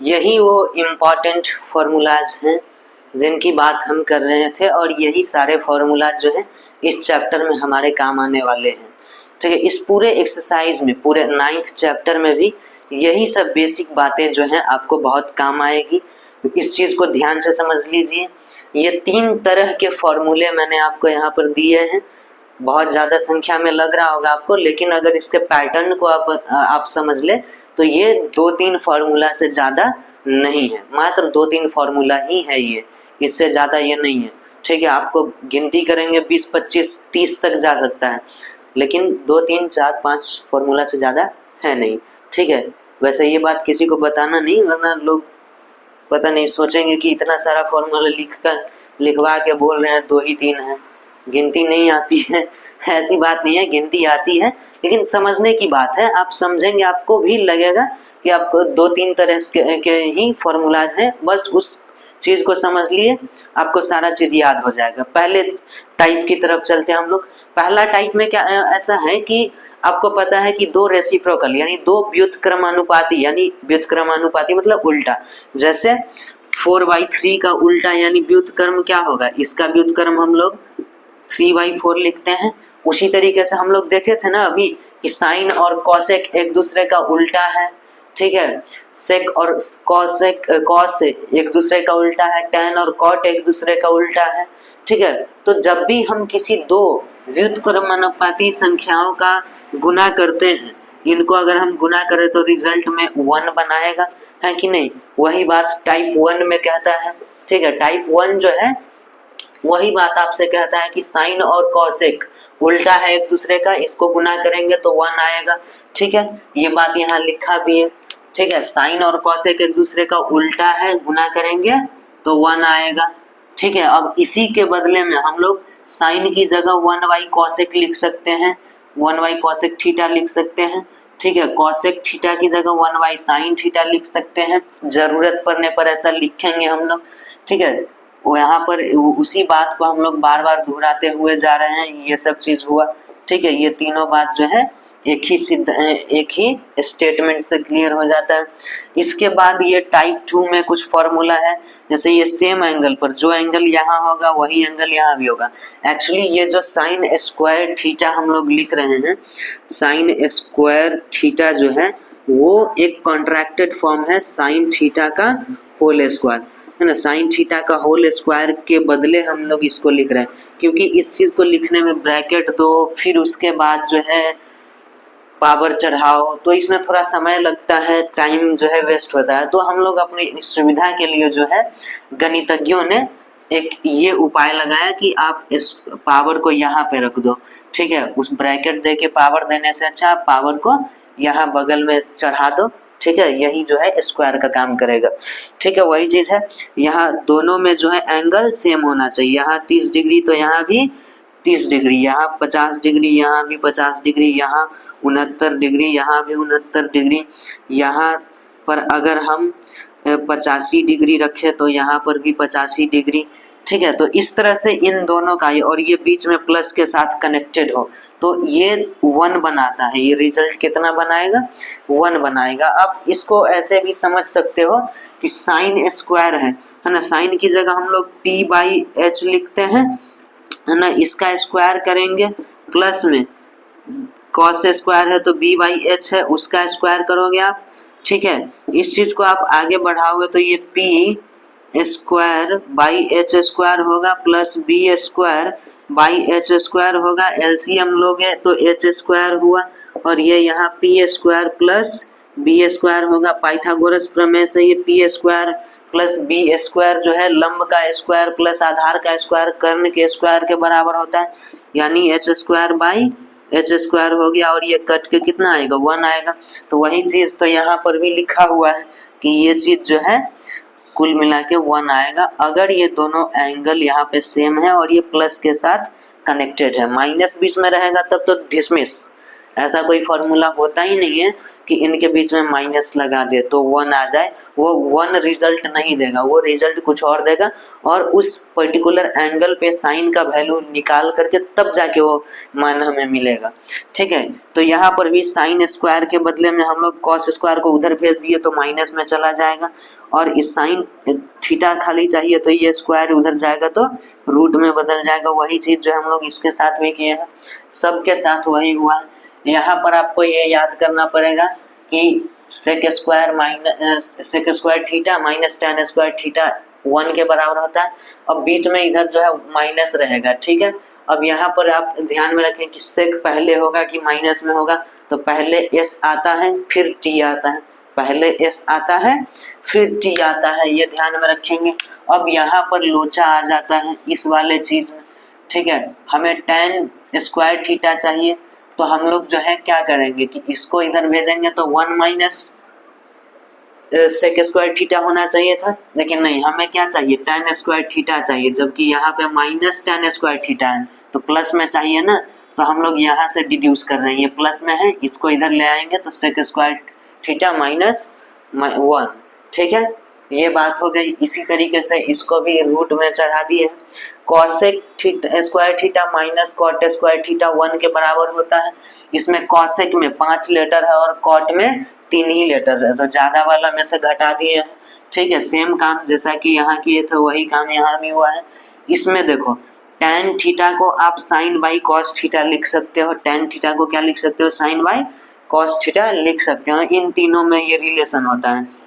यही वो important formulas हैं जिनकी बात हम कर रहे थे, और यही सारे फार्मूलाज जो है इस चैप्टर में हमारे काम आने वाले हैं। ठीक है, इस पूरे एक्सरसाइज में, पूरे 9th चैप्टर में भी यही सब बेसिक बातें जो हैं आपको बहुत काम आएगी। इस चीज़ को ध्यान से समझ लीजिए। ये 3 तरह के फॉर्मूले मैंने आपको यहाँ पर दिए हैं। बहुत ज़्यादा संख्या में लग रहा होगा आपको, लेकिन अगर इसके पैटर्न को आप समझ ले तो ये 2-3 फार्मूला से ज़्यादा नहीं है, मात्र 2-3 फार्मूला ही है ये, इससे ज़्यादा ये नहीं है। ठीक है, आपको गिनती करेंगे 20, 25, 30 तक जा सकता है, लेकिन 2, 3, 4, 5 फार्मूला से ज़्यादा है नहीं। ठीक है, वैसे ये बात किसी को बताना नहीं, वरना लोग पता नहीं सोचेंगे कि इतना सारा फार्मूला लिखवा के बोल रहे हैं 2 ही 3 है, गिनती नहीं आती है। ऐसी बात नहीं है, गिनती आती है, लेकिन समझने की बात है। आप समझेंगे, आपको भी लगेगा कि आपको 2-3 तरह के ही फार्मूलाज हैं, बस उस चीज को समझ लिए आपको सारा चीज याद हो जाएगा। पहले टाइप की तरफ चलते हैं हम लोग। पहला टाइप में क्या ऐसा है कि आपको पता है कि 2 रेसिप्रोकल यानी 2 व्युत्क्रमानुपाती, यानी व्युत्क्रमानुपाती मतलब उल्टा, जैसे 4/3 का उल्टा यानी व्युत्क्रम क्या होगा, इसका व्युत्क्रम हम लोग 3/4 लिखते हैं। उसी तरीके से हम लोग देखे थे ना अभी कि साइन और कॉसेक एक दूसरे का उल्टा है। ठीक है, सेक और कॉस एक दूसरे का उल्टा है, टैन और कॉट एक दूसरे का उल्टा है। ठीक है, तो जब भी हम किसी 2 व्युत्क्रमानुपाती संख्याओं का गुना करते हैं, इनको अगर हम गुना करें तो रिजल्ट में 1 बनाएगा, है कि नहीं? वही बात टाइप 1 में कहता है। ठीक है, टाइप 1 जो है वही बात आपसे कहता है कि साइन और कॉसेक उल्टा है एक दूसरे का, इसको गुना करेंगे तो 1 आएगा। ठीक है, ये बात यहाँ लिखा भी है। ठीक है, साइन और कॉसेक एक दूसरे का उल्टा है, गुना करेंगे तो 1 आएगा। ठीक है, अब इसी के बदले में हम लोग साइन की जगह 1 कॉसेक लिख सकते हैं, 1 कॉसेक थीटा लिख सकते हैं। ठीक है, कॉसेक थीटा की जगह 1 साइन थीटा लिख सकते हैं, जरूरत पड़ने पर ऐसा लिखेंगे हम लोग। ठीक है, वो यहाँ पर उसी बात को हम लोग बार बार दोहराते हुए जा रहे हैं, ये सब चीज हुआ। ठीक है, ये तीनों बात जो है एक ही स्टेटमेंट से क्लियर हो जाता है। इसके बाद ये टाइप 2 में कुछ फॉर्मूला है, जैसे ये सेम एंगल पर जो एंगल यहाँ होगा वही एंगल यहाँ भी होगा। एक्चुअली ये जो साइन स्क्वायर थीटा हम लोग लिख रहे हैं, साइन स्क्वायर थीटा जो है वो एक कॉन्ट्रैक्टेड फॉर्म है साइन थीटा का होल स्क्वायर, है ना। साइन थीटा का होल स्क्वायर के बदले हम लोग इसको लिख रहे हैं, क्योंकि इस चीज को लिखने में ब्रैकेट दो, फिर उसके बाद जो है पावर चढ़ाओ, तो इसमें थोड़ा समय लगता है, टाइम जो है वेस्ट होता है। तो हम लोग अपनी सुविधा के लिए जो है गणितज्ञों ने एक ये उपाय लगाया कि आप इस पावर को यहाँ पे रख दो। ठीक है, उस ब्रैकेट दे के पावर देने से अच्छा आप पावर को यहाँ बगल में चढ़ा दो। ठीक है, यही जो है स्क्वायर का काम करेगा। ठीक है, वही चीज है, यहाँ दोनों में जो है एंगल सेम होना चाहिए। यहाँ 30 डिग्री तो यहाँ भी 30 डिग्री, यहाँ 50 डिग्री, यहाँ भी 50 डिग्री, यहाँ 69 डिग्री, यहाँ भी 69 डिग्री। यहाँ पर अगर हम 85 डिग्री रखे तो यहाँ पर भी 85 डिग्री। ठीक है, तो इस तरह से इन दोनों का, और ये बीच में प्लस के साथ कनेक्टेड हो तो ये 1 बनाता है। ये रिजल्ट कितना बनाएगा? 1 बनाएगा। आप इसको ऐसे भी समझ सकते हो कि साइन स्क्वायर है ना, साइन की जगह हम लोग p/h लिखते हैं, है ना। इसका स्क्वायर करेंगे, प्लस में कॉस स्क्वायर है तो b/h है, उसका स्क्वायर करोगे आप। ठीक है, इस चीज को आप आगे बढ़ाओगे तो ये p square by H square होगा, plus B square by H square होगा। एलसीएम लोगे तो एच स्क्वायर हुआ, और ये यहाँ P square plus B square होगा। पाइथागोरस प्रमेय से ये P square plus B square जो है लंब का स्क्वायर प्लस आधार का स्क्वायर कर्ण के स्क्वायर के बराबर होता है, यानी H square by H square हो गया, और ये कट के कितना आएगा? 1 आएगा। तो वही चीज तो यहाँ पर भी लिखा हुआ है कि ये चीज जो है कुल मिला के 1 आएगा, अगर ये दोनों एंगल यहाँ पे सेम है और ये प्लस के साथ कनेक्टेड है। माइनस बीच में रहेगा तब तो डिसमिस, ऐसा कोई फॉर्मूला होता ही नहीं है कि इनके बीच में माइनस लगा दे तो 1 आ जाए, वो 1 रिजल्ट नहीं देगा, वो रिजल्ट कुछ और देगा और उस पर्टिकुलर एंगल पे साइन का वैल्यू निकाल करके तब जाके वो मान हमें मिलेगा। ठीक है, तो यहाँ पर भी साइन स्क्वायर के बदले में हम लोग कॉस स्क्वायर को उधर भेज दिए तो माइनस में चला जाएगा, और इस साइन थीटा खाली चाहिए तो ये स्क्वायर उधर जाएगा तो रूट में बदल जाएगा। वही चीज जो हम लोग इसके साथ भी किए हैं, सबके साथ वही हुआ है। यहाँ पर आपको ये याद करना पड़ेगा कि sec square theta minus tan square theta 1 के बराबर होता है। अब बीच में इधर जो है माइनस रहेगा। ठीक है, अब यहाँ पर आप ध्यान में रखें कि सेक पहले होगा कि माइनस में होगा, तो पहले s आता है फिर t आता है, पहले s आता है फिर t आता है, ये ध्यान में रखेंगे। अब यहाँ पर लोचा आ जाता है इस वाले चीज में। ठीक है, हमें tan स्क्वायर थीटा चाहिए, तो हम लोग जो है क्या करेंगे कि इसको इधर भेजेंगे तो 1 माइनस सेक स्क्वायर थीटा होना चाहिए था, लेकिन नहीं, हमें क्या चाहिए tan स्क्वायर थीटा चाहिए, जबकि यहाँ पे माइनस tan स्क्वायर थीटा है तो प्लस में चाहिए ना, तो हम लोग यहाँ से डिड्यूस कर रहे हैं, ये प्लस में है, इसको इधर ले आएंगे तो सेक स्क्वायर थीटा माइनस 1। ठीक है, ये बात हो गई। इसी तरीके से इसको भी रूट में चढ़ा दिए। Cosec square theta minus cot square theta 1 के बराबर होता है। इसमें कॉसेक में 5 लेटर है और कॉट में 3 ही लेटर है, तो ज्यादा वाला में से घटा दिए हैं। ठीक है, सेम काम जैसा कि यहाँ किए थे वही काम यहाँ भी हुआ है। इसमें देखो tan थीटा को आप साइन बाई कॉस थीटा लिख सकते हो, tan थीटा को क्या लिख सकते हो, साइन बाई कॉस थीटा लिख सकते हो। इन तीनों में ये रिलेशन होता है।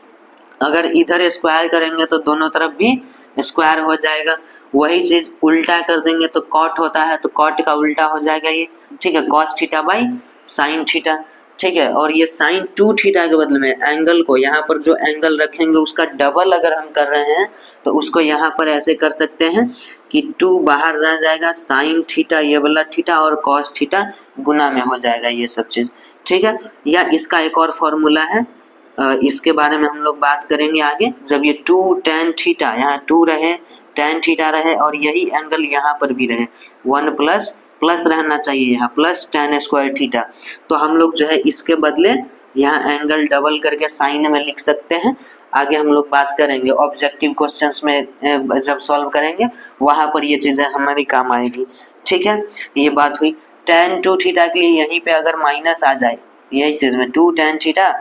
अगर इधर स्क्वायर करेंगे तो दोनों तरफ भी स्क्वायर हो जाएगा, वही चीज उल्टा कर देंगे तो कॉट होता है, तो कॉट का उल्टा हो जाएगा ये। ठीक है, cos theta by sine theta. ठीक है, और ये साइन 2 थीटा के बदले में एंगल को यहाँ पर जो एंगल रखेंगे उसका डबल अगर हम कर रहे हैं तो उसको यहाँ पर ऐसे कर सकते हैं कि 2 बाहर जा जाएगा, साइन थीटा ये वाला थीटा और कॉस थीटा गुना में हो जाएगा ये सब चीज। ठीक है, या इसका एक और फॉर्मूला है, इसके बारे में हम लोग बात करेंगे आगे, जब ये 2 tan थीटा यहाँ 2 रहे, tan थीटा रहे और यही एंगल यहाँ पर भी रहे, 1 प्लस प्लस रहना चाहिए यहाँ प्लस tan स्क्वायर थीटा, तो हम लोग जो है इसके बदले यहाँ एंगल डबल करके साइन में लिख सकते हैं। आगे हम लोग बात करेंगे ऑब्जेक्टिव क्वेश्चंस में, जब सॉल्व करेंगे वहां पर ये चीजें हमारी काम आएगी। ठीक है, ये बात हुई। tan 2 थीटा के लिए यहीं पे अगर माइनस आ जाए, यही चीज में 2 tan theta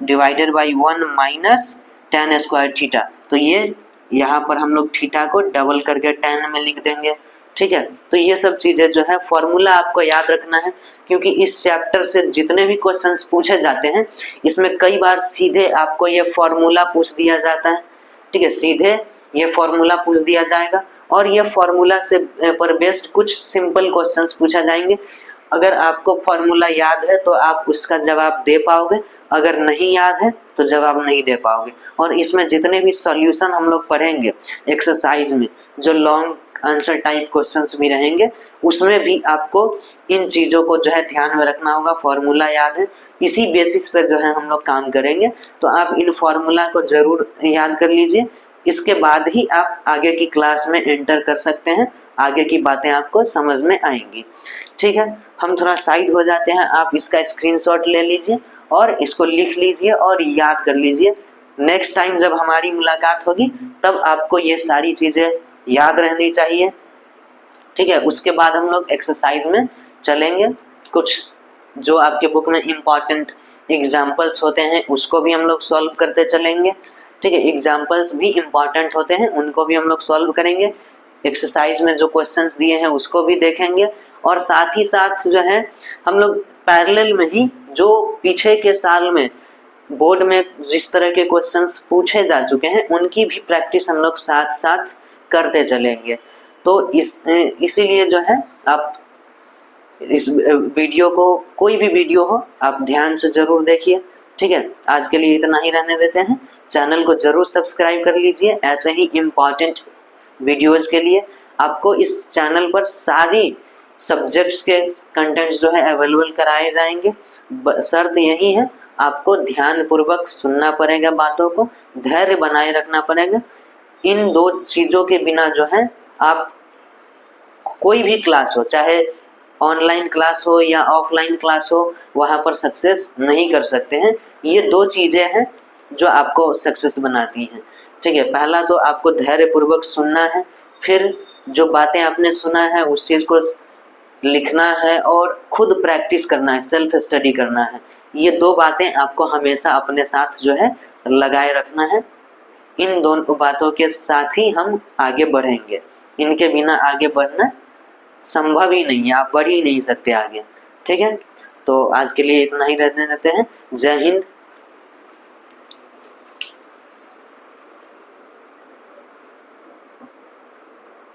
divided by 1 minus tan square theta, तो ये यहाँ पर हम लोग थीटा को डबल करके tan में लिख देंगे। ठीक है, तो ये सब चीजें जो है फॉर्मूला आपको याद रखना है, क्योंकि इस चैप्टर से जितने भी क्वेश्चंस पूछे जाते हैं इसमें कई बार सीधे आपको ये फॉर्मूला पूछ दिया जाता है। ठीक है, सीधे ये फॉर्मूला पूछ दिया जाएगा और ये फॉर्मूला से पर बेस्ड कुछ सिंपल क्वेश्चंस पूछा जाएंगे। अगर आपको फॉर्मूला याद है तो आप उसका जवाब दे पाओगे, अगर नहीं याद है तो जवाब नहीं दे पाओगे। और इसमें जितने भी सॉल्यूशन हम लोग पढ़ेंगे एक्सरसाइज में, जो लॉन्ग आंसर टाइप क्वेश्चंस भी रहेंगे, उसमें भी आपको इन चीजों को जो है ध्यान में रखना होगा। फॉर्मूला याद है, इसी बेसिस पर जो है हम लोग काम करेंगे, तो आप इन फॉर्मूला को जरूर याद कर लीजिए। इसके बाद ही आप आगे की क्लास में एंटर कर सकते हैं, आगे की बातें आपको समझ में आएंगी। ठीक है, हम थोड़ा साइड हो जाते हैं, आप इसका स्क्रीनशॉट ले लीजिए और इसको लिख लीजिए और याद कर लीजिए। नेक्स्ट टाइम जब हमारी मुलाकात होगी तब आपको ये सारी चीजें याद रहनी चाहिए। ठीक है, उसके बाद हम लोग एक्सरसाइज में चलेंगे। कुछ जो आपके बुक में इम्पॉर्टेंट एग्जाम्पल्स होते हैं उसको भी हम लोग सॉल्व करते चलेंगे। ठीक है, एग्जाम्पल्स भी इम्पॉर्टेंट होते हैं, उनको भी हम लोग सॉल्व करेंगे। एक्सरसाइज में जो क्वेश्चंस दिए हैं उसको भी देखेंगे, और साथ ही साथ जो है हम लोग पैरेलल में ही जो पीछे के साल में बोर्ड में जिस तरह के क्वेश्चंस पूछे जा चुके हैं उनकी भी प्रैक्टिस हम लोग साथ साथ करते चलेंगे। तो इसीलिए जो है आप इस वीडियो को, कोई भी वीडियो हो, आप ध्यान से जरूर देखिए। ठीक है, आज के लिए इतना ही रहने देते हैं। चैनल को जरूर सब्सक्राइब कर लीजिए ऐसे ही इम्पॉर्टेंट वीडियोज के लिए। आपको इस चैनल पर सारी सब्जेक्ट्स के कंटेंट्स जो है अवेलेबल कराए जाएंगे। शर्त यही है, आपको ध्यान पूर्वक सुनना पड़ेगा, बातों को धैर्य बनाए रखना पड़ेगा। इन दो चीजों के बिना जो है आप कोई भी क्लास हो, चाहे ऑनलाइन क्लास हो या ऑफलाइन क्लास हो वहाँ पर सक्सेस नहीं कर सकते हैं। ये दो चीज़ें हैं जो आपको सक्सेस बनाती हैं। ठीक है, पहला तो आपको धैर्यपूर्वक सुनना है, फिर जो बातें आपने सुना है उस चीज़ को लिखना है और खुद प्रैक्टिस करना है, सेल्फ स्टडी करना है। ये दो बातें आपको हमेशा अपने साथ जो है लगाए रखना है। इन दोनों बातों के साथ ही हम आगे बढ़ेंगे, इनके बिना आगे बढ़ना संभव ही नहीं है, आप बढ़ ही नहीं सकते आगे। ठीक है, तो आज के लिए इतना ही रहने देते हैं। जय हिंद,